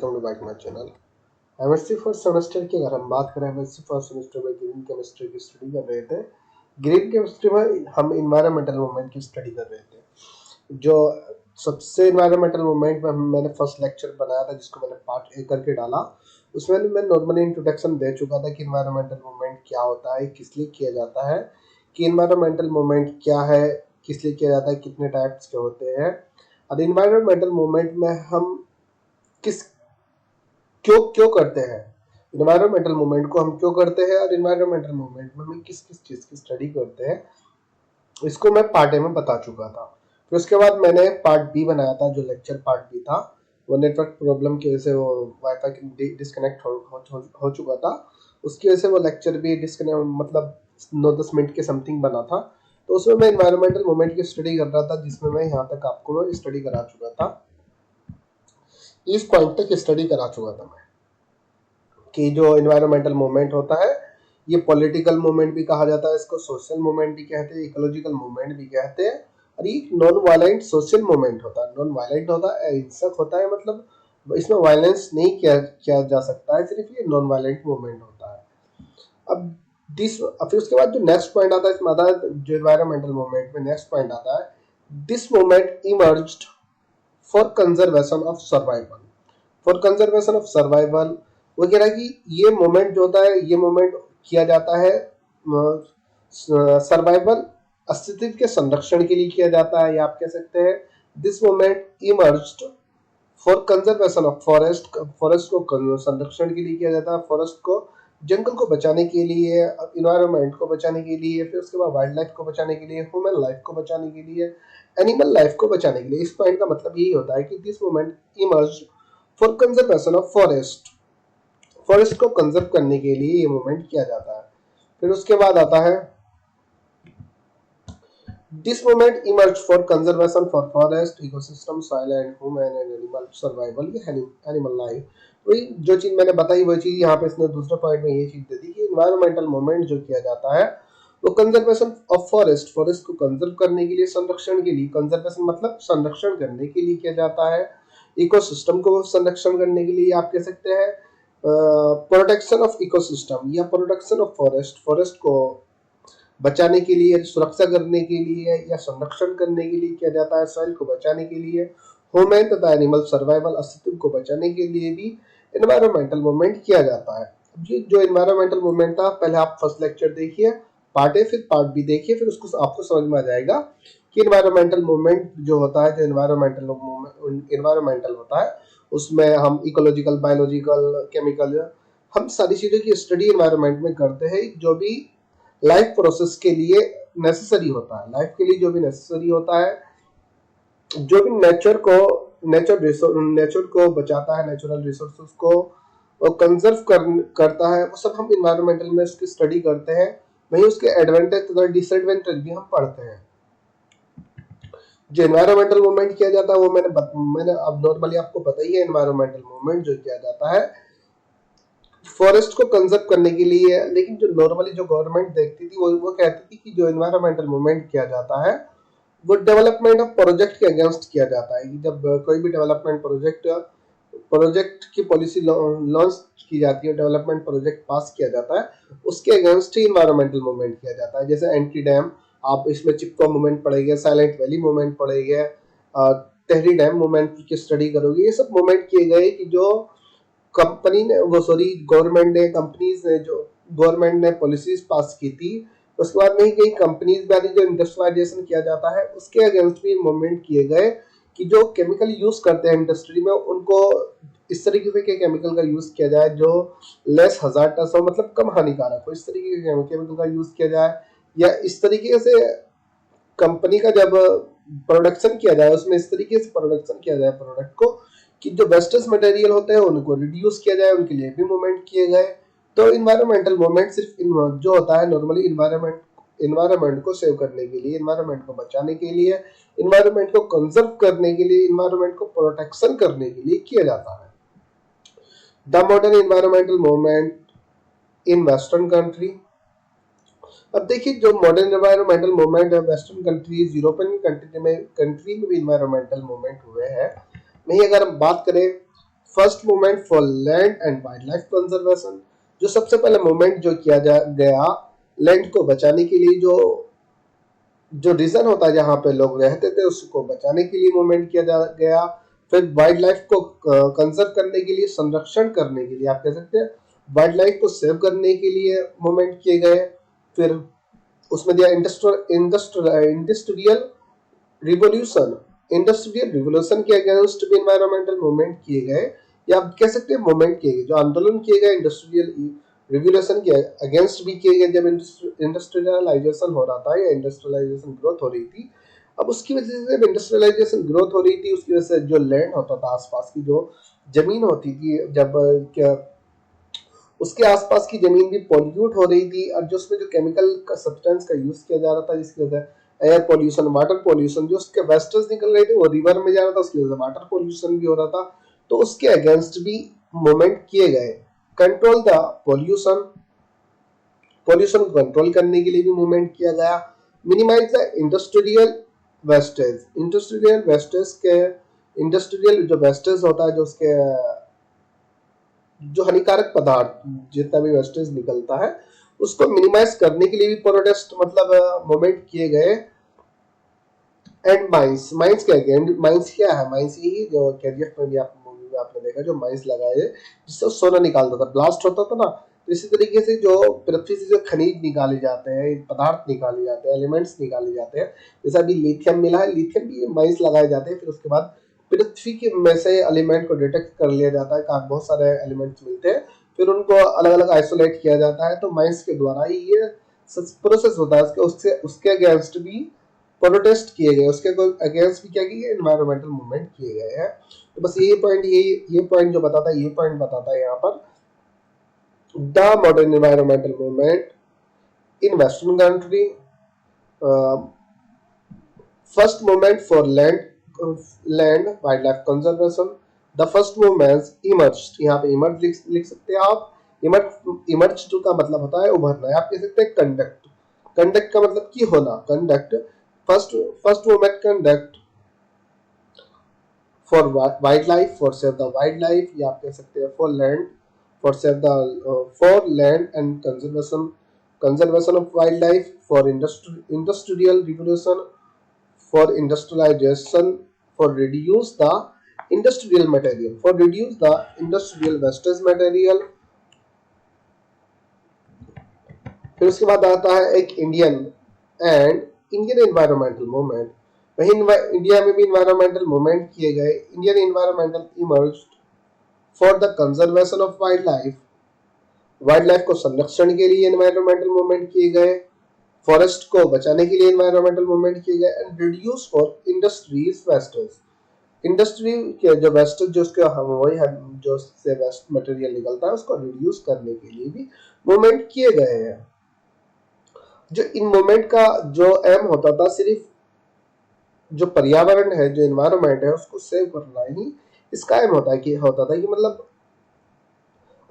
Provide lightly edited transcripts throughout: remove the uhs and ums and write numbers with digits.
Welcome to back my channel. MSc first semester की अगर हम बात करें, एमएससी फर्स्ट सेमेस्टर में ग्रीन केमिस्ट्री की स्टडी कर रहे थे। ग्रीन केमिस्ट्री में हम इन्वायरमेंटल मूवमेंट की स्टडी कर रहे थे। जो सबसे इन्वायरमेंटल मूवमेंट में मैंने फर्स्ट लेक्चर बनाया था, जिसको मैंने पार्ट ए करके डाला। उसमें मैं नॉर्मली इंट्रोडक्शन दे चुका था कि इन्वायरमेंटल मूवमेंट क्या होता है, किस लिए किया जाता है, कि इन्वायरमेंटल मूवमेंट क्या है, किस लिए किया जाता है, कितने टाइप्स के होते हैं। और इन्वायरमेंटल मूवमेंट में हम किस क्यों क्यों करते हैं, इन्वायरमेंटल मूवमेंट को हम क्यों करते हैं, और इन्वायरमेंटल मूवमेंट में हम किस किस चीज़ की स्टडी करते हैं, इसको मैं पार्ट ए में बता चुका था। फिर उसके बाद मैंने पार्ट बी बनाया था, जो लेक्चर पार्ट बी था। वो नेटवर्क प्रॉब्लम की वजह से वो वाईफाई डिस्कनेक्ट हो चुका था। उसकी वजह से वो लेक्चर भी डिस्कनेक्ट, मतलब 9-10 मिनट के समथिंग बना था। तो उसमें मैं इन्वायरमेंटल मूवमेंट की स्टडी कर रहा था, जिसमें मैं यहाँ तक आपको स्टडी करा चुका था। इस पॉइंट तक स्टडी करा चुका था मैं कि जो इन्वायरमेंटल मूवमेंट होता है, ये पॉलिटिकल मूवमेंट भी कहा जाता है, इसको सोशल मूवमेंट भी कहते हैं, इकोलॉजिकल मूवमेंट भी कहते हैं। और ये नॉन वायलेंट सोशल मूवमेंट होता है। नॉन वायलेंट होता है, अहिंसक होता है, मतलब इसमें वायलेंस नहीं किया जा सकता है, सिर्फ ये नॉन वायलेंट मूवमेंट होता है। अब फिर उसके बाद जो नेक्स्ट पॉइंट आता है, इसमें आता है जो इन्वायरमेंटल मूवमेंट में नेक्स्ट पॉइंट आता है, this movement emerged for conservation of survival. For conservation of survival, वो कह रहा है कि ये मोमेंट जो होता है, ये मोमेंट किया जाता है सर्वाइवल, अस्तित्व के संरक्षण के लिए किया जाता है, या आप कह सकते हैं this moment emerged for conservation of forest. Forest को संरक्षण के लिए किया जाता है, फॉरेस्ट को, जंगल को बचाने के लिए, इन्वायरमेंट को बचाने के लिए, फिर उसके बाद वाइल्ड लाइफ को बचाने के लिए, ह्यूमन लाइफ को बचाने के लिए, एनिमल लाइफ को बचाने के लिए। इस पॉइंट का मतलब यही होता है कि this moment emerge for conservation of forest. Forest को कंजर्व करने के लिए ये मूवमेंट किया जाता है। फिर उसके बाद आता है this movement emerge for conservation for forest, ecosystem, soil and human and animal survival, ये एनिमल लाइफ। वही जो चीज मैंने बताई वही चीज यहाँ पे इसने दूसरे पॉइंट में ये चीज दे दी कि इन्वायरमेंटल मूवमेंट जो किया जाता है वो कंजर्वेशन ऑफ फॉरेस्ट, फॉरेस्ट को कंजर्व करने के लिए, संरक्षण के लिए, कंजर्वेशन मतलब संरक्षण करने के लिए किया जाता है। इकोसिस्टम को संरक्षण करने के लिए आप कह सकते हैं प्रोटेक्शन ऑफ इकोसिस्टम, या प्रोटेक्शन ऑफ फॉरेस्ट, फॉरेस्ट को बचाने के लिए, सुरक्षा करने के लिए, या संरक्षण करने के लिए किया जाता है। सॉइल को बचाने के लिए, ह्यूमन तथा एनिमल सर्वाइवल, अस्तित्व को बचाने के लिए भी एनवायरमेंटल मूवमेंट किया जाता है। ये जो एनवायरमेंटल मूवमेंट था, पहले आप फर्स्ट लेक्चर देखिए, पार्ट ए, फिर पार्ट बी देखिए, फिर उसको आपको समझ में आ जाएगा कि एनवायरमेंटल मूवमेंट जो होता है, जो एनवायरमेंटल होता है, उसमें हम इकोलॉजिकल, बायोलॉजिकल, केमिकल, हम सारी चीजों की स्टडी एनवायरमेंट में करते हैं, जो भी लाइफ प्रोसेस के लिए नेसेसरी होता है, लाइफ के लिए जो भी नेसेसरी होता है, जो भी नेचर को बचाता है, नेचुरल रिसोर्सेज को कंजर्व करता है, वो सब हम इन्वायरमेंटल में इसकी स्टडी करते हैं। वहीं उसके एडवांटेज तथा डिसएडवांटेज भी हम पढ़ते हैं। जो एनवायरमेंटल मूवमेंट किया जाता है वो मैंने अब नॉर्मली आपको पता ही है, एनवायरमेंटल मूवमेंट जो किया जाता है फॉरेस्ट को कंजर्व करने के लिए है। लेकिन जो नॉर्मली जो गवर्नमेंट देखती थी वो कहती थी कि जो एनवायरमेंटल मूवमेंट किया जाता है वो डेवलपमेंट ऑफ प्रोजेक्ट के अगेंस्ट किया जाता है। कि जब कोई भी डेवलपमेंट प्रोजेक्ट की पॉलिसी लॉन्च की जाती है, डेवलपमेंट प्रोजेक्ट पास किया जाता है, उसके अगेंस्ट ही इन्वायरमेंटल मूवमेंट किया जाता है। जैसे एंटी डैम, आप इसमें चिपको मूवमेंट पढ़ेंगे, साइलेंट वैली मूवमेंट पढ़ेंगे, तहरी डैम मूवमेंट की स्टडी करोगे। ये सब मूवमेंट किए गए कि जो गवर्नमेंट ने पॉलिसीज पास की थी। उसके बाद में कई कंपनीज में जो इंडस्ट्रियलाइजेशन किया जाता है उसके अगेंस्ट भी मूवमेंट किए गए कि जो केमिकल यूज करते हैं इंडस्ट्री में, उनको इस तरीके से के केमिकल का यूज किया जाए जो लेस हजार्डस हो, मतलब कम हानिकारक हो, इस तरीके के केमिकल का यूज किया जाए। या इस तरीके से कंपनी का जब प्रोडक्शन किया जाए, उसमें इस तरीके से प्रोडक्शन किया जाए प्रोडक्ट को कि जो वेस्टेज मटेरियल होते हैं उनको रिड्यूस किया जाए, उनके लिए भी मूवमेंट किए गए। तो इन्वायरमेंटल मूवमेंट सिर्फ जो होता है नॉर्मली इन्वायरमेंट को सेव करने के लिए, इन्वायरमेंट को बचाने के लिए, इन्वायरमेंट को कंजर्व करने के लिए, इन्वायरमेंट को प्रोटेक्शन करने के लिए किया जाता है। The modern environmental movement in western country. अब देखिए जो मॉडर्न इन्वायरमेंटल मूवमेंट है वेस्टर्न कंट्रीज, यूरोपियन कंट्री में भी इन्वायरमेंटल मूवमेंट हुए हैं। वहीं अगर हम बात करें first movement for land and wild life conservation, जो सबसे पहले मूवमेंट जो किया गया लैंड को बचाने के लिए, जो जो रीजन होता है जहाँ पे लोग रहते थे उसको बचाने के लिए मूवमेंट किया गया। फिर वाइल्ड लाइफ को कंजर्व करने के लिए, संरक्षण करने के लिए, आप कह सकते हैं वाइल्ड लाइफ को सेव करने के लिए मूवमेंट किए गए। फिर उसमें दिया इंडस्ट्रियल रिवोल्यूशन, इंडस्ट्रियल रिवोल्यूशन के अगेंस्ट भी इन्वायरमेंटल मूवमेंट किए गए, या आप कह सकते हैं मूवमेंट किए गए, जो आंदोलन किए गए इंडस्ट्रियल रिवोल्यूशन के अगेंस्ट भी किए गए जब इंडस्ट्रियलाइजेशन हो रहा था या इंडस्ट्रियलाइजेशन ग्रोथ हो रही थी। अब उसकी वजह से जब इंडस्ट्रियलाइजेशन ग्रोथ हो रही थी उसकी वजह से जो लैंड होता था, आसपास की जो जमीन होती थी, जब क्या उसके आसपास की जमीन भी पॉल्यूट हो रही थी, और जो उसमें जो केमिकल का सब्सटेंस का यूज किया जा रहा था जिसकी वजह से एयर पॉल्यूशन, वाटर पॉल्यूशन, जो उसके वेस्टर्स निकल रहे थे वो रिवर में जा रहा था, उसकी वजह से वाटर पॉल्यूशन भी हो रहा था। तो उसके अगेंस्ट भी मूवमेंट किए गए। कंट्रोल द पॉल्यूशन, पॉल्यूशन को कंट्रोल करने के लिए भी मूवमेंट किया गया। Minimise the industrial wastage, industrial wastage के, इंडस्ट्रियल जो वेस्टेज होता है, जो उसके जो हानिकारक पदार्थ जितना भी वेस्टेज निकलता है उसको मिनिमाइज करने के लिए भी प्रोटेस्ट मतलब मूवमेंट किए गए। एंड माइंस, माइंस क्या है, माइंस क्या है, माइंस यही जो केजीएफ में भी आप मूवी में आपने देखा, जो माइंस लगाए जिससे सोना निकालता था, ब्लास्ट होता था ना। तो इसी तरीके से जो पृथ्वी से जो खनिज निकाले जाते हैं, पदार्थ निकाले जाते हैं, एलिमेंट्स निकाले जाते हैं, जैसे अभी लिथियम मिला है, लिथियम भी माइंस लगाए जाते हैं। फिर उसके बाद पृथ्वी के में से एलिमेंट को डिटेक्ट कर लिया जाता है, कहा बहुत सारे एलिमेंट्स मिलते हैं, फिर उनको अलग अलग आइसोलेट किया जाता है। तो माइंस के द्वारा ही ये प्रोसेस होता है। उसके उसके अगेंस्ट भी प्रोटेस्ट किए गए, उसके अगेंस्ट भी क्या किए, एनवायरमेंटल मूवमेंट किए गए हैं। तो बस ये पॉइंट जो बताता है, ये पॉइंट बताता है यहाँ पर the modern environmental movement in western country, first movement for land wild life conservation, the first movement emerge, यहाँ पे इमर्ज लिख सकते हैं आप। इमर्ज का मतलब होता है उभरना, है आप कह सकते हैं कंडक्ट, कंडक्ट का मतलब की होना, conduct, first first movement conduct for wild life, for save the wild life, या आप कह सकते हैं for land, for save the for land and conservation, conservation of wild life, for industrial revolution, for industrialization, for reduce the industrial material, for reduce the industrial wastage material। फिर उसके बाद आता है एक इंडियन एनवायरमेंटल मूवमेंट। वही India में भी environmental movement किए गए। Indian environmental emerged for the conservation of wild life, wild life को संरक्षण के लिए एनवायरमेंटल मूवमेंट किए गए, फॉरेस्ट को बचाने के लिए एनवायरमेंटल मूवमेंट किए गए, and reduce for industries wastage, industry के जो वेस्ट, जो उसके हम वही जो से वेस्ट मटेरियल निकलता है उसको रिड्यूस करने के लिए भी मूवमेंट किए गए हैं। जो इन मूवमेंट का जो एम होता था, सिर्फ जो पर्यावरण है, जो एनवायरमेंट है उसको सेव करना ही इसका एम होता है, कि होता था कि मतलब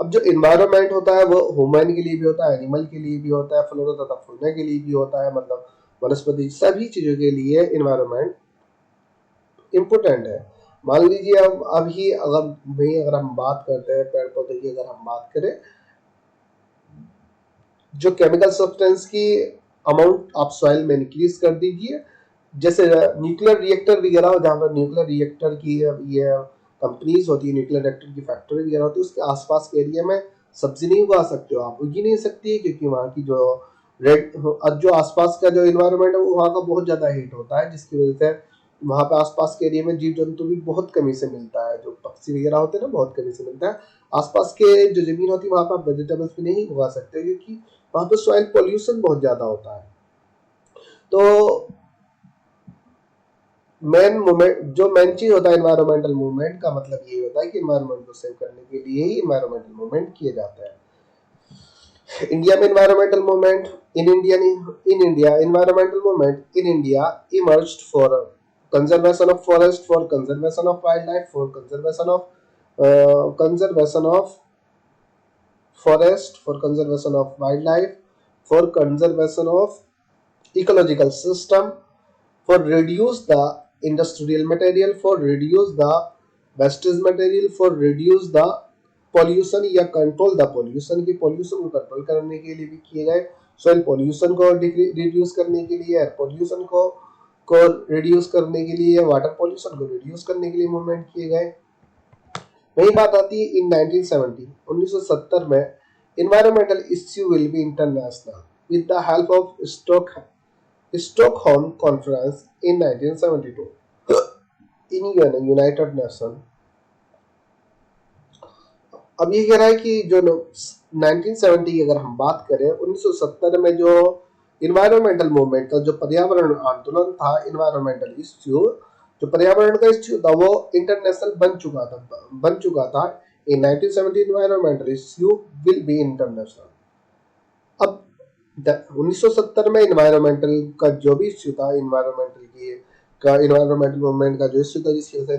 अब जो एनवायरमेंट होता है वो ह्यूमन के लिए भी होता है, एनिमल के लिए भी होता है, फ्लोरा तथा फौना के लिए भी होता है, मतलब वनस्पति सभी चीजों के लिए एनवायरमेंट इम्पोर्टेंट है। मान लीजिए अब अभी अगर हम बात करते हैं पेड़ पौधे की, अगर हम बात करें, जो केमिकल सब्सटेंस की अमाउंट आप सॉइल में इंक्रीज कर दीजिए, जैसे न्यूक्लियर रिएक्टर वगैरह, जहाँ पर न्यूक्लियर रिएक्टर की ये कंपनीज होती है, न्यूक्लियर रिएक्टर की फैक्ट्री वगैरह होती है, उसके आसपास के एरिया में सब्जी नहीं उगा सकते हो, आप उगी नहीं सकती है, क्योंकि वहाँ की जो जो आसपास का जो इन्वायरमेंट है वो वहाँ का बहुत ज्यादा हीट होता है, जिसकी वजह से वहाँ पे आसपास के एरिया में जीव जंतु भी बहुत कमी से मिलता है, जो पक्षी वगैरह होते हैं ना, बहुत कमी से मिलता है। आसपास के जो जमीन होती है वहाँ पर आप वेजिटेबल्स भी नहीं उगा सकते, क्योंकि वहाँ पे सॉइल पोल्यूशन बहुत ज्यादा होता है। तो मेन चीज होता है एनवायरमेंटल मूवमेंट का, मतलब ये होता है कि एनवायरमेंट को सेव करने के लिए ही एनवायरमेंटल मूवमेंट किए जाते हैं। इंडिया में environmental movement in India environmental movement in India emerged for conservation of forest, for conservation of wild life, for conservation of forest, for conservation of wildlife, for conservation of ecological system, for reduce the industrial material, for reduce the wastage material for reduce the pollution या control the pollution, की pollution को control करने के लिए भी किए गए, soil pollution को रिड्यूस करने के लिए, एयर पॉल्यूशन को रिड्यूस करने के लिए, वाटर पॉल्यूशन को रिड्यूस करने के लिए मूवमेंट किए गए। वही बात आती है इन 1970 में environmental issue will be international with the help of Stockholm Conference in 1972 in United Nations। अब ये कह रहा है कि जो 1970 की अगर हम बात करें, 1970 में जो इन्वायरमेंटल मूवमेंट था, जो पर्यावरण आंदोलन था, इन्वायरमेंटल इश्यू, जो पर्यावरण का इश्यू था वो इंटरनेशनल बन चुका था। इन 1970 environmental issue will be international. अब 1970 में इन्वायरमेंटल का जो भी इश्यू था, इन्वायरमेंटल मूवमेंट का जो इश्यू था, जिसकी वजह से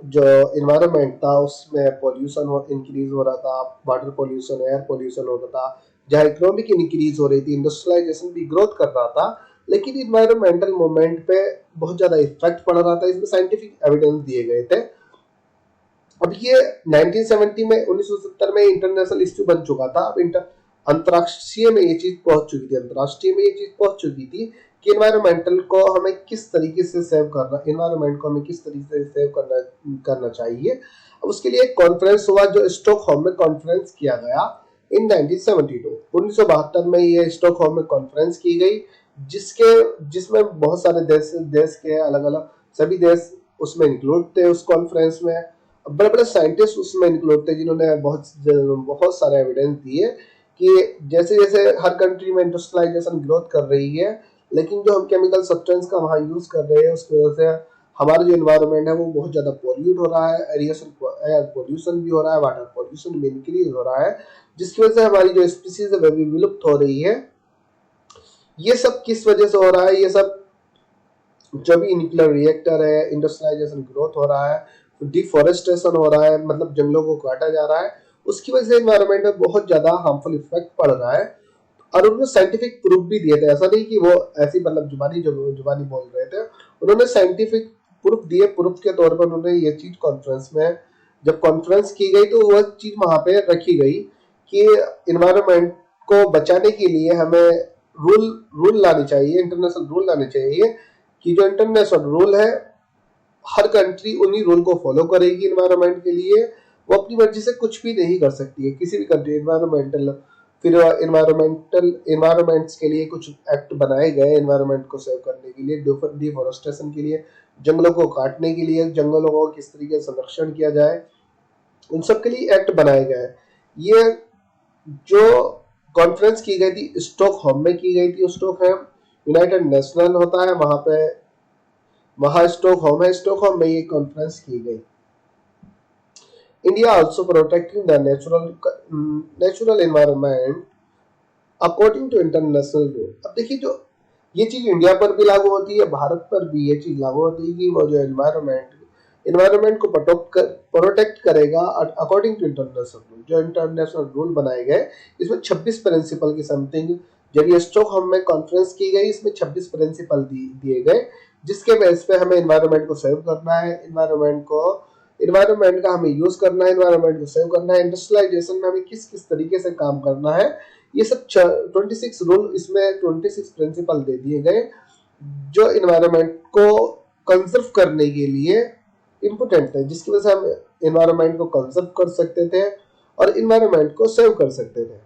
जो इन्वायरमेंट था उसमें पॉल्यूशन इंक्रीज हो रहा था, वाटर पॉल्यूशन, एयर पॉल्यूशन हो रहा था, जहाँ इकोनॉमिक इंक्रीज हो रही थी, इंडस्ट्रियलाइजेशन भी ग्रोथ कर रहा था, लेकिन इन्वायरमेंटल मूवमेंट पे बहुत ज्यादा इफेक्ट पड़ रहा था। इसमें साइंटिफिक एविडेंस दिए गए थे। अब ये 1970 में 1970 में इंटरनेशनल इश्यू बन चुका था। अब अंतरराष्ट्रीय में ये चीज पहुंच चुकी थी कि इन्वायरमेंटल को हमें किस तरीके से सेव करना, इन्वायरमेंट को हमें किस तरीके से सेव करना चाहिए। अब उसके लिए एक कॉन्फ्रेंस हुआ जो स्टॉकहोम में कॉन्फ्रेंस किया गया इन 1972। 1972 में ये स्टॉकहोम में कॉन्फ्रेंस की गई, जिसमें बहुत सारे देश के अलग अलग सभी देश उसमें इंक्लूड थे। उस कॉन्फ्रेंस में बड़े बड़े साइंटिस्ट उसमें इंक्लूड थे, जिन्होंने बहुत सारे एविडेंस दिए कि जैसे जैसे हर कंट्री में इंडस्ट्रियलाइजेशन ग्रोथ कर रही है, लेकिन जो हम केमिकल सब्सटेंस का वहाँ यूज कर रहे हैं उसकी वजह से हमारा जो इन्वायरमेंट है वो बहुत ज्यादा पॉल्यूट हो रहा है, एयर पोल्यूशन भी हो रहा है, वाटर पोल्यूशन भी इंक्रीज हो रहा है, जिसकी वजह से हमारी जो स्पीसीज है वह भी विलुप्त हो रही है। ये सब किस वजह से हो रहा है? ये सब जो भी न्यूक्लियर रिएक्टर है, इंडस्ट्रियलाइजेशन ग्रोथ हो रहा है, डिफॉरेस्टेशन हो रहा है, मतलब जंगलों को काटा जा रहा है, उसकी वजह से एनवायरनमेंट में बहुत ज्यादा हार्मफुल इफेक्ट पड़ रहा है। और उन्होंने साइंटिफिक प्रूफ भी दिए थे, ऐसा नहीं कि वो ऐसी मतलब जुबानी बोल रहे थे, उन्होंने साइंटिफिक प्रूफ दिए। प्रूफ के तौर पर उन्होंने ये चीज कॉन्फ्रेंस में जब कॉन्फ्रेंस की गई तो वह चीज वहां पे रखी गई कि इन्वायरमेंट को बचाने के लिए हमें रूल लाने चाहिए, इंटरनेशनल रूल लाने चाहिए, कि जो इंटरनेशनल रूल है हर कंट्री उन्हीं रूल को फॉलो करेगी इन्वायरमेंट के लिए। वो अपनी मर्जी से कुछ भी नहीं कर सकती है किसी भी कंट्री। फिर इन्वायरमेंट्स के लिए कुछ एक्ट बनाए गए इन्वायरमेंट को सेव करने के लिए, डिफॉरेस्टेशन के लिए, जंगलों को काटने के लिए, जंगलों को किस तरीके से संरक्षण किया जाए, उन सब के लिए एक्ट बनाए गए। ये जो कॉन्फ्रेंस की गई थी स्टॉकहोम में की गई थी। स्टॉकहोम यूनाइटेड नेशनल होता है, वहां स्टॉकहोम है, स्टॉकहोम में ये कॉन्फ्रेंस की गई। India also protecting the natural environment according to international rule. अब देखिए, जो ये चीज इंडिया पर भी लागू होती है, भारत पर भी ये चीज लागू होती है कि वो जो इन्वायरमेंट को प्रोटेक्ट करेगा अकॉर्डिंग टू इंटरनेशनल रूल। जो इंटरनेशनल रूल बनाए गए, इसमें 26 प्रिंसिपल की समथिंग, जब ये स्टॉकहोम में कॉन्फ्रेंस की गई, इसमें 26 प्रिंसिपल दिए गए, जिसके बेस पे हमें इन्वायरमेंट को सेव करना है, इन्वायरमेंट का हमें यूज करना है, इन्वायरमेंट को सेव करना है, इंडस्ट्रियलाइजेशन में हमें किस किस तरीके से काम करना है। ये सब 26 रूल, इसमें 26 प्रिंसिपल दे दिए गए जो इन्वायरमेंट को कंजर्व करने के लिए इम्पोर्टेंट थे, जिसकी वजह से हम इन्वायरमेंट को कंजर्व कर सकते थे और इन्वायरमेंट को सेव कर सकते थे।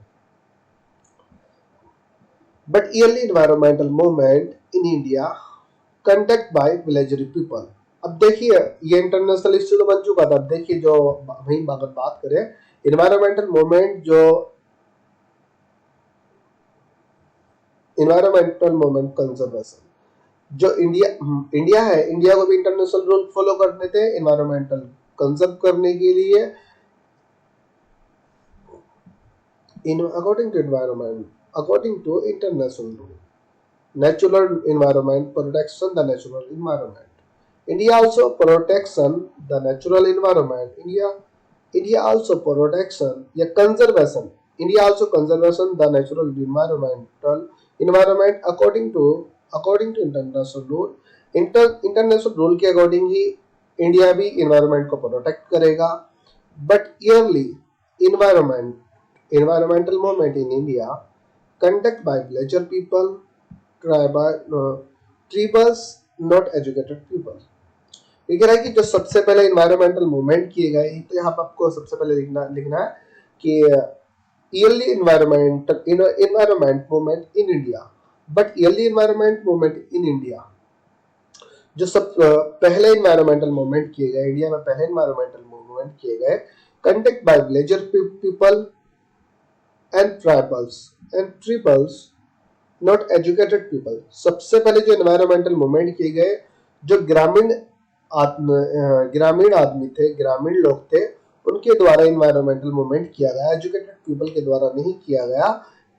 But early environmental movement in India conduct by villagery people. अब देखिए, ये इंटरनेशनल इश्यू तो बन चुका था। अब देखिए, जो वही अगर बात करें इन्वायरमेंटल मूवमेंट, कंजर्वेशन, जो इंडिया है, इंडिया को भी इंटरनेशनल रूल फॉलो करने थे इन्वायरमेंटल कंजर्व करने के लिए। According to international rule, natural environment protection the natural environment. India also protection the natural environment. India also protection या conservation. India also conservation the natural environment according to international rule. International rule के according ही India भी environment को protect करेगा। But yearly environmental movement in India conduct by leisure people, tribals, not educated people। ये कह रहा है कि जो सबसे पहले इन्वायरमेंटल मूवमेंट किए गए, तो यहाँ पर आपको सबसे पहले लिखना है कि yearly environment movement in India, but yearly environment movement in India, जो सब पहले इन्वायरमेंटल मूवमेंट किए गए इंडिया में, पहले इन्वायरमेंटल मूवमेंट किए गए conduct bye villager people and tribals not educated people. सबसे पहले जो इन्वायरमेंटल मूवमेंट किए गए जो ग्रामीण आदमी थे, ग्रामीण लोग थे, उनके द्वारा इन्वायरमेंटल मूवमेंट किया गया, एजुकेटेड पीपल के द्वारा नहीं किया गया।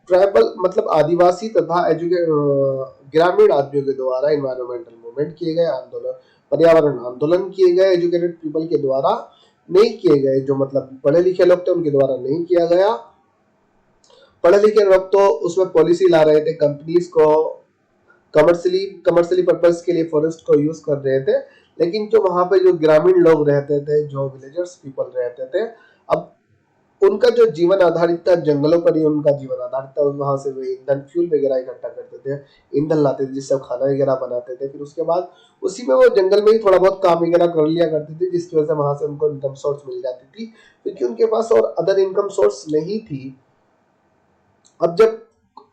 ट्राइबल मतलब आदिवासी तथा ग्रामीण आदमियों के द्वारा इन्वायरमेंटल मूवमेंट किए गए, आंदोलन, पर्यावरण आंदोलन किए गए, एजुकेटेड पीपल के द्वारा नहीं किए गए। जो मतलब पढ़े लिखे लोग थे उनके द्वारा नहीं किया गया। पढ़े लिखे लोग तो उसमें पॉलिसी ला रहे थे, कंपनीज को कमर्शियली पर्पस के लिए फॉरेस्ट को यूज कर रहे थे, लेकिन जो वहां पे जो ग्रामीण लोग रहते थे, जो विलेजर्स पीपल रहते थे, अब उनका जो जीवन आधारित था जंगलों पर ही उनका जीवन आधारित था। वहां से वे ईंधन फ्यूल वगैरह इकट्ठा करते थे, ईंधन लाते थे जिससे खाना वगैरह बनाते थे। फिर उसके बाद उसी में वो जंगल में ही थोड़ा बहुत काम वगैरह कर लिया करते थे, जिसकी वजह से वहां से उनको इनकम सोर्स मिल जाती थी, क्योंकि उनके पास और अदर इनकम सोर्स नहीं थी। अब जब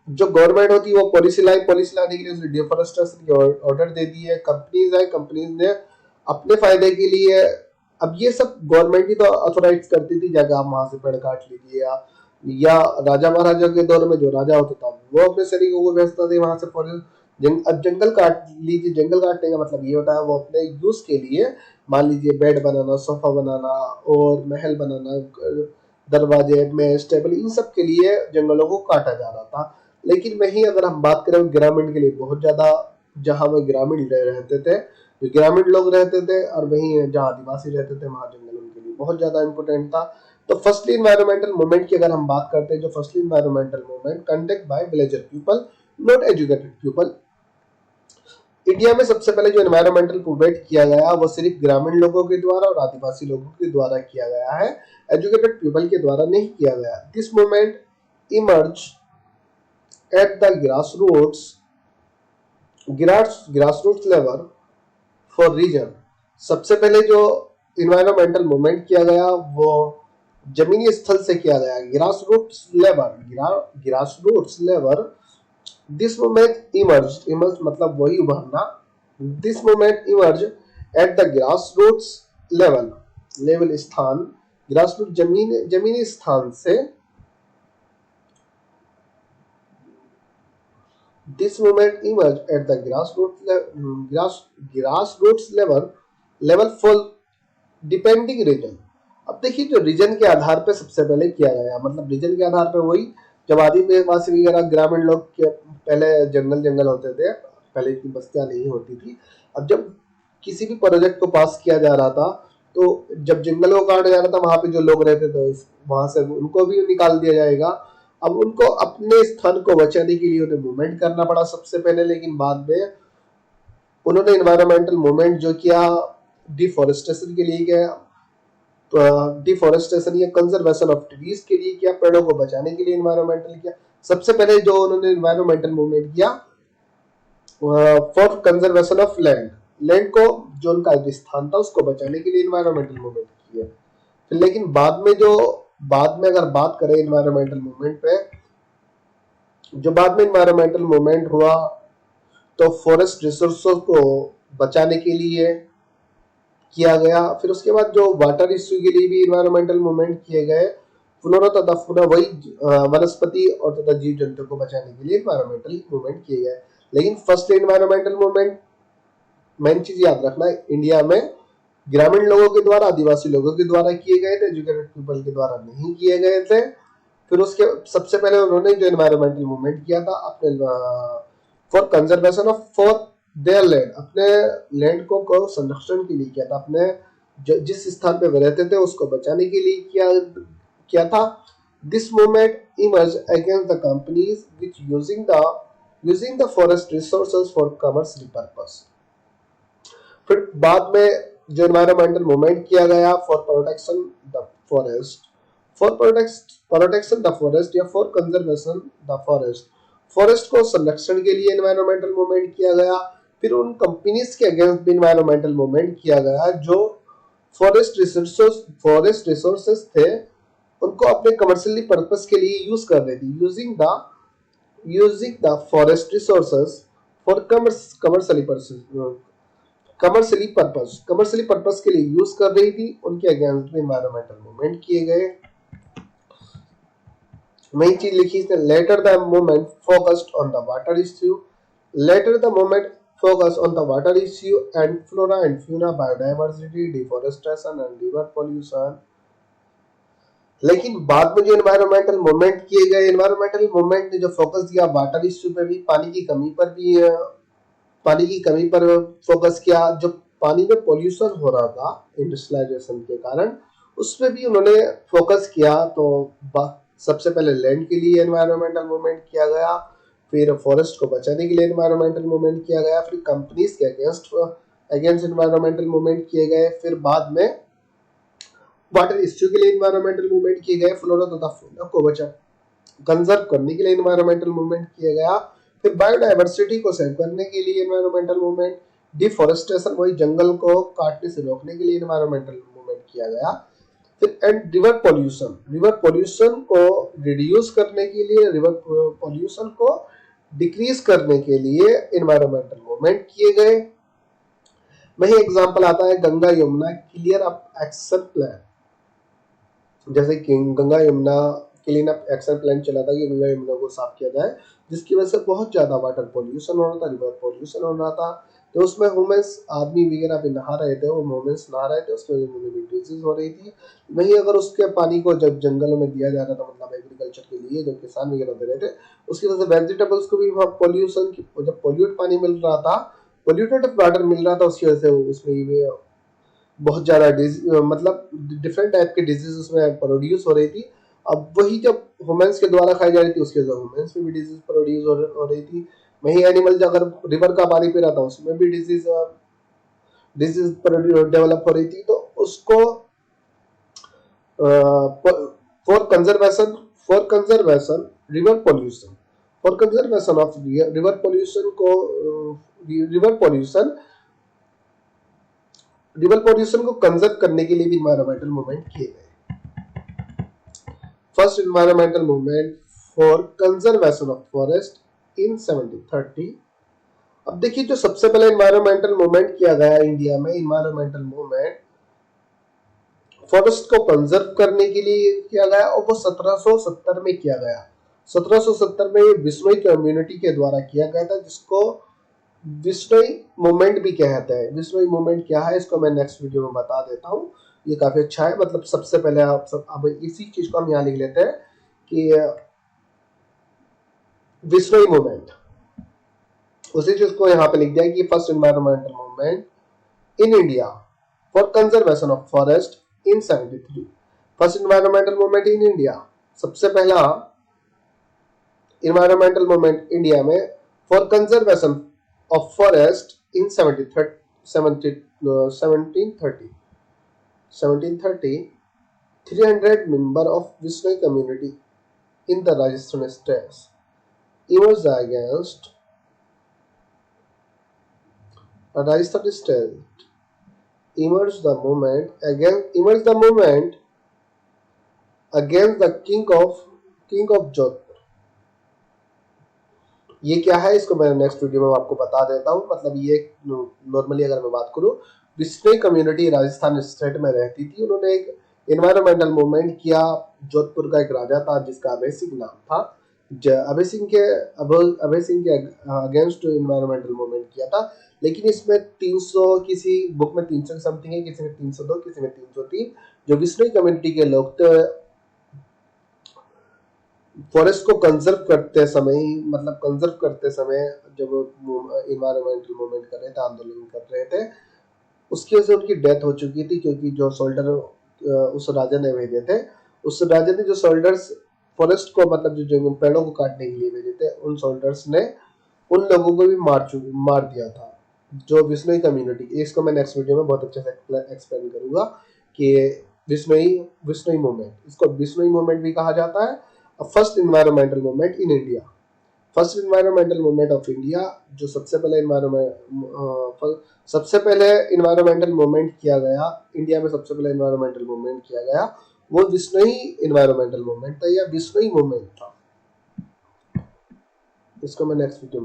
जो गवर्नमेंट होती है वो पॉलिसी लाने के लिए उसने डिफॉरेस्टेशन के ऑर्डर दे दिए, कंपनीज है, कंपनीज ने अपने फायदे के लिए, अब ये सब गवर्नमेंट ही तो ऑथोराइज करती थी, जाकर आप वहां से पेड़ काट लीजिए, या राजा महाराजा के दौर में जो राजा होता था वो अपने सैनिकों को भेजता था वहां से फॉरेस्ट। अब जंगल काट लीजिए, जंगल काटने का मतलब ये होता है वो अपने यूज के लिए, मान लीजिए बेड बनाना, सोफा बनाना और महल बनाना, दरवाजे, मेज, टेबल, इन सब के लिए जंगलों को काटा जा रहा था। लेकिन वहीं अगर हम बात करें ग्रामीण के लिए बहुत ज्यादा, जहां वो ग्रामीण रहते थे, जो ग्रामीण लोग रहते थे, और वहीं जहाँ आदिवासी रहते थे वहां जंगल उनके लिए बहुत ज्यादा इंपॉर्टेंट था। तो फर्स्टली इन्वायरमेंटल मूवमेंट की अगर हम बात करते हैं, जो firstly environmental movement conduct bye villager people not educated people. India में सबसे पहले जो एनवायरमेंटल मूवमेंट किया गया वो सिर्फ ग्रामीण लोगों के द्वारा और आदिवासी लोगों के द्वारा किया गया है, एजुकेटेड पीपल के द्वारा नहीं किया गया। This movement emerge at the grassroots level for reason. सबसे पहले जो इन्वायरमेंटल मूवमेंट किया गया वो जमीनी स्थल से किया गया, grassroots level. This movement emerge मतलब वही उभरना, this movement emerge at the grassroots level स्थान, ग्रासरूट जमीनी स्थान से। This movement emerge at the grassroots level for depending region. अब देखिए जो रीजन के आधार पे सबसे पहले किया गया, मतलब रीजन के आधार पे वही, जब आदिवासी वगैरह ग्रामीण लोग के पहले जंगल होते थे, पहले इतनी बस्तियां नहीं होती थी। अब जब किसी भी प्रोजेक्ट को पास किया जा रहा था, तो जब जंगलों को काटा जा रहा था, वहां पे जो लोग रहते थे वहां से उनको भी निकाल दिया जाएगा। अब उनको अपने स्थान को बचाने के लिए उन्हें मूवमेंट करना पड़ा सबसे पहले, लेकिन बाद में उन्होंने इन्वायरमेंटल मूवमेंट जो किया डिफॉरेस्टेशन के लिए किया, डिफॉरेस्टेशन या कंजर्वेशन ऑफ ट्रीज के लिए किया, पेड़ों को बचाने के लिए इन्वायरमेंटल किया। सबसे पहले जो उन्होंने इन्वायरमेंटल मूवमेंट किया फॉर कंजर्वेशन ऑफ लैंड को, जो उनका स्थान था उसको बचाने के लिए इन्वायरमेंटल मूवमेंट किया। फिर लेकिन बाद में अगर बात करें इन्वायरमेंटल मूवमेंट पे, जो बाद में इन्वायरमेंटल मूवमेंट हुआ तो फॉरेस्ट रिसोर्सों को बचाने के लिए किया गया। फिर उसके बाद जो वाटर इश्यू के लिए भी इन्वायरमेंटल मूवमेंट किए गए, पुनः वही वनस्पति और तथा जीव जंतु को बचाने के लिए इन्वायरमेंटल मूवमेंट किए गए। लेकिन फर्स्ट इन्वायरमेंटल मूवमेंट, मेन चीज याद रखना, इंडिया में ग्रामीण लोगों के द्वारा, आदिवासी लोगों के द्वारा किए गए थे, एजुकेटेड पीपल के द्वारा नहीं किए गए थे। फिर उसके सबसे पहले उन्होंने जो इन्वायरमेंटल मूवमेंट किया था अपने for conservation of for their land, अपने लैंड को संरक्षण के लिए किया था, अपने जिस स्थान पे वे रहते थे उसको बचाने के लिए किया था। This movement emerge against the companies which using the forest resources for commercial purpose. फिर बाद में जो एनवायरमेंटल मूवमेंट किया गया for protection the forest, for protection the forest या for conservation the forest, forest को संरक्षण के लिए एनवायरमेंटल मूवमेंट किया गया। फिर उन कंपनीज के अगेंस्ट भी एनवायरमेंटल मूवमेंट किया गया जो फॉरेस्ट रिसोर्सेस थे उनको अपने कमर्शियली पर्पस के लिए यूज कर रही थी, using the forest resources for commercially purpose के लिए यूज कर रही थी, उनके अगेंस्ट में एनवायरमेंटल मूवमेंट किए गए। नई चीज लिखी इसने, later the movement focused on the water issue, later the movement focus on the water issue and flora and fauna, biodiversity, deforestation and river pollution। लेकिन बाद में जो एनवायरमेंटल मूवमेंट किए गए, एनवायरमेंटल मूवमेंट ने जो फोकस किया वाटर इश्यू पे भी, पानी की कमी पर भी, पानी की कमी पर फोकस किया। जो पानी में पोल्यूशन हो रहा था इंडस्ट्रियलाइजेशन के कारण, उस पर भी उन्होंने फोकस किया। तो सबसे पहले लैंड के लिए एनवायरमेंटल मूवमेंट किया गया, फिर फॉरेस्ट को बचाने के लिए एनवायरमेंटल मूवमेंट किया गया, फिर कंपनीज के अगेंस्ट एनवायरमेंटल मूवमेंट किए गए, फिर बाद में वाटर इश्यू के लिए एनवायरमेंटल मूवमेंट किए गए, फ्लोरा तथा फौना को बचा कंजर्व करने के लिए एनवायरमेंटल मूवमेंट किया गया, फिर बायोडाइवर्सिटी को सेव करने के लिए एनवायरमेंटल मूवमेंट, डिफोरेस्टेशन वही जंगल को काटने से रोकने के लिए एनवायरमेंटल मूवमेंट किया गया, फिर एंड रिवर पोल्यूशन को रिड्यूस करने के लिए, रिवर पोल्यूशन को डिक्रीज करने के लिए एनवायरमेंटल मूवमेंट किए गए। वही एग्जांपल आता है Ganga Yamuna clear up action plan, जैसे कि Ganga Yamuna clean up action plan चला था कि गंगा यमुना को साफ किया जाए, जिसकी वजह से बहुत ज्यादा वाटर पोल्यूशन हो रहा था, रिवर पोल्यूशन हो रहा था। तो उसमें वुमेन्स आदमी वगैरह भी नहा रहे थे, वो वुमेन्स नहा रहे थे, उसमें डिजीज हो रही थी। वही अगर उसके पानी को जब जंगलों में दिया जा रहा था, मतलब एग्रीकल्चर के लिए जो किसान वगैरह दे रहे थे, उसकी वजह से वेजिटेबल्स को भी वहाँ पोल्यूशन की, जब पोल्यूट पानी मिल रहा था, पोल्यूटेड वाटर मिल रहा था, उसकी वजह से उसमें बहुत ज्यादा मतलब डिफरेंट टाइप के डिजीज उसमें प्रोड्यूस हो रही थी। अब वही जब ह्यूमंस के द्वारा खाई जा रही थी, उसके वजह से ह्यूमंस में भी डिजीज प्रोड्यूस हो रही थी। वही एनिमल अगर रिवर का पानी पी रहा था, उसमें भी डिजीज डेवलप हो रही थी। तो उसको for conservation river pollution, for conservation of river pollution को रिवर पोल्यूशन को कंजर्व करने के लिए भी एनवायरमेंटल मूवमेंट किए गए। First environmental movement for conservation of forest इन 1730। अब देखिए जो सबसे पहले एनवायरमेंटल मूवमेंट किया गया इंडिया में, एनवायरमेंटल मूवमेंट फॉरेस्ट को कंजर्व करने के लिए किया गया, और वो 1770 में किया गया। 1770 में विश्नोई कम्युनिटी के द्वारा किया गया था, जिसको विश्नोई मूवमेंट भी कहते हैं। विश्नोई मूवमेंट क्या है, इसको मैं नेक्स्ट वीडियो में बता देता हूँ। ये काफी अच्छा है। मतलब सबसे पहले आप सब अब इसी चीज को हम यहाँ लिख लेते हैं कि विश्नोई मूवमेंट, उसी चीज को यहाँ पे लिख दिया कि first environmental movement in India for conservation of forest in 73। First environmental movement in India, सबसे पहला एनवायरमेंटल मूवमेंट इंडिया में for conservation of forest in 1730। 300 member of Vishnoi community in the Rajasthan states emerged against Rajasthan state emerged the movement against the king of Jodhpur। ये क्या है, इसको मैं next video में आपको बता देता हूँ। मतलब ये नॉर्मली अगर मैं बात करूँ, विश्नोई कम्युनिटी राजस्थान स्टेट में रहती थी। उन्होंने एक एनवायरमेंटल मूवमेंट किया। जोधपुर का एक राजा था जिसका अभय सिंह नाम था। अभय सिंह के अगेंस्ट एनवायरमेंटल मूवमेंट किया था। लेकिन इसमें 300, किसी बुक में 300 समथिंग है, किसी में 302, किसी में 303 जो विश्नोई कम्युनिटी के लोग थे, फॉरेस्ट को कंजर्व करते समय जब एनवायरमेंटल मूवमेंट कर रहे थे, आंदोलन कर रहे थे, उसकी वजह से उनकी डेथ हो चुकी थी। क्योंकि जो सोल्डर उस राजा ने भेजे थे, उस राजा ने जो सोल्डर्स फॉरेस्ट को, मतलब जो पेड़ों को काटने के लिए भेजे थे, उन सोल्डर्स ने उन लोगों को भी मार दिया था। जो बिश्नोई कम्युनिटी, इसको मैं नेक्स्ट वीडियो में बहुत अच्छे से एक्सप्लेन करूंगा कि बिश्नोई बिश्नोई मूवमेंट, इसको बिश्नोई मूवमेंट भी कहा जाता है। First environmental movement in India, first environmental movement of India, जो सबसे पहले इन्वायरमेंटल मूवमेंट किया गया इंडिया में, सबसे पहले इन्वायरमेंटल मूवमेंट किया गया वो बिश्नोई इन्वायरमेंटल मूवमेंट था या बिश्नोई मूवमेंट था। इसको मैं नेक्स्ट वीडियो में